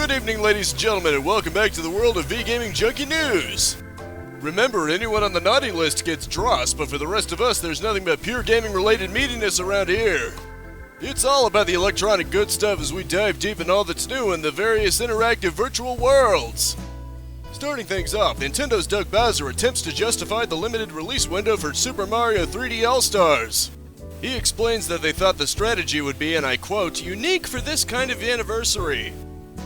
Good evening, ladies and gentlemen, and welcome back to the world of V-Gaming Junkie News! Remember, anyone on the naughty list gets dross, but for the rest of us, there's nothing but pure gaming-related meatiness around here. It's all about the electronic good stuff as we dive deep in all that's new in the various interactive virtual worlds. Starting things off, Nintendo's Doug Bowser attempts to justify the limited release window for Super Mario 3D AllStars. He explains that they thought the strategy would be, and I quote, unique for this kind of anniversary.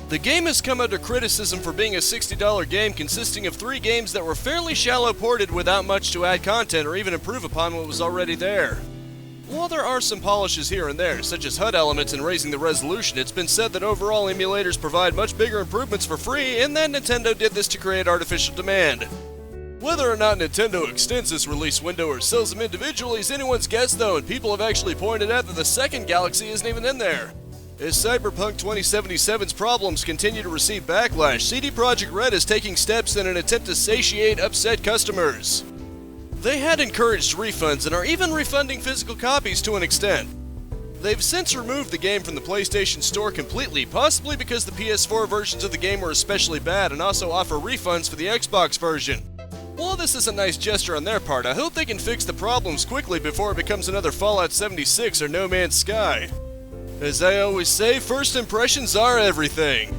The game has come under criticism for being a $60 game consisting of 3 games that were fairly shallow ported without much to add content or even improve upon what was already there. While there are some polishes here and there, such as HUD elements and raising the resolution, it's been said that overall emulators provide much bigger improvements for free, and that Nintendo did this to create artificial demand. Whether or not Nintendo extends this release window or sells them individually is anyone's guess though, and people have actually pointed out that the second Galaxy isn't even in there. As Cyberpunk 2077's problems continue to receive backlash, CD Projekt Red is taking steps in an attempt to satiate upset customers. They had encouraged refunds and are even refunding physical copies to an extent. They've since removed the game from the PlayStation Store completely, possibly because the PS4 versions of the game were especially bad, and also offer refunds for the Xbox version. While this is a nice gesture on their part, I hope they can fix the problems quickly before it becomes another Fallout 76 or No Man's Sky. As I always say, first impressions are everything.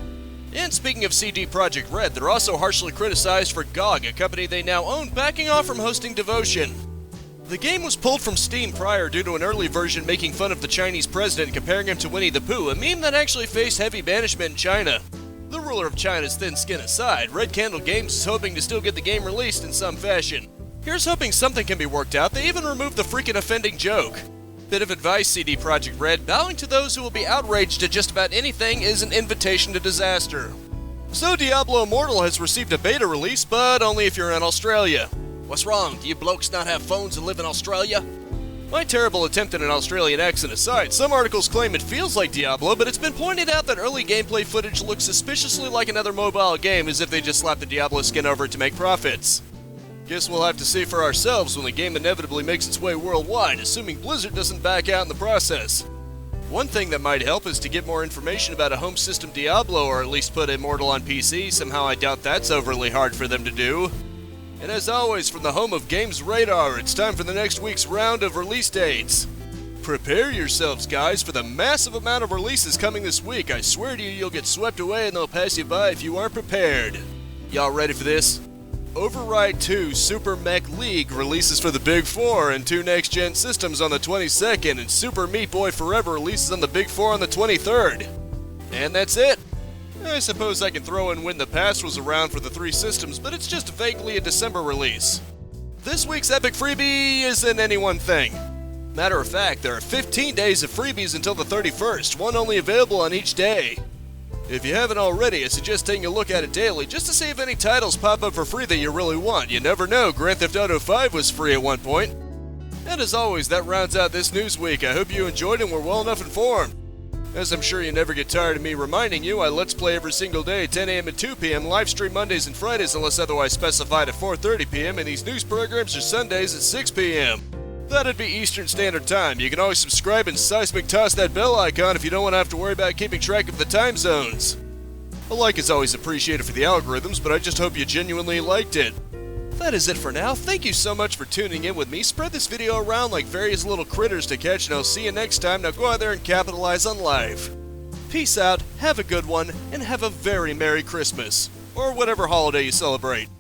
And speaking of CD Projekt Red, they're also harshly criticized for GOG, a company they now own, backing off from hosting Devotion. The game was pulled from Steam prior due to an early version making fun of the Chinese president and comparing him to Winnie the Pooh, a meme that actually faced heavy banishment in China. The ruler of China's thin skin aside, Red Candle Games is hoping to still get the game released in some fashion. Here's hoping something can be worked out. They even removed the freaking offending joke. Bit of advice, CD Projekt Red, bowing to those who will be outraged at just about anything is an invitation to disaster. So Diablo Immortal has received a beta release, but only if you're in Australia. What's wrong? Do you blokes not have phones and live in Australia? My terrible attempt at an Australian accent aside, some articles claim it feels like Diablo, but it's been pointed out that early gameplay footage looks suspiciously like another mobile game, as if they just slapped the Diablo skin over it to make profits. Guess we'll have to see for ourselves when the game inevitably makes its way worldwide, assuming Blizzard doesn't back out in the process. One thing that might help is to get more information about a home system Diablo, or at least put Immortal on PC. Somehow I doubt that's overly hard for them to do. And as always, from the home of Games Radar, it's time for the next week's round of release dates. Prepare yourselves, guys, for the massive amount of releases coming this week. I swear to you, you'll get swept away and they'll pass you by if you aren't prepared. Y'all ready for this? Override 2 Super Mech League releases for the Big 4 and 2 next-gen systems on the 22nd, and Super Meat Boy Forever releases on the Big 4 on the 23rd. And that's it. I suppose I can throw in When the Past was around for the 3 systems, but it's just vaguely a December release. This week's epic freebie isn't any one thing. Matter of fact, there are 15 days of freebies until the 31st, one only available on each day. If you haven't already, I suggest taking a look at it daily just to see if any titles pop up for free that you really want. You never know, Grand Theft Auto 5 was free at one point. And as always, that rounds out this news week. I hope you enjoyed and were well enough informed. As I'm sure you never get tired of me reminding you, I Let's Play every single day, 10 a.m. and 2 p.m., live stream Mondays and Fridays unless otherwise specified at 4:30 p.m., and these news programs are Sundays at 6 p.m. That'd be Eastern Standard Time. You can always subscribe and seismic toss that bell icon if you don't want to have to worry about keeping track of the time zones. A like is always appreciated for the algorithms, but I just hope you genuinely liked it. That is it for now. Thank you so much for tuning in with me. Spread this video around like various little critters to catch, and I'll see you next time. Now go out there and capitalize on life. Peace out, have a good one, and have a very Merry Christmas. Or whatever holiday you celebrate.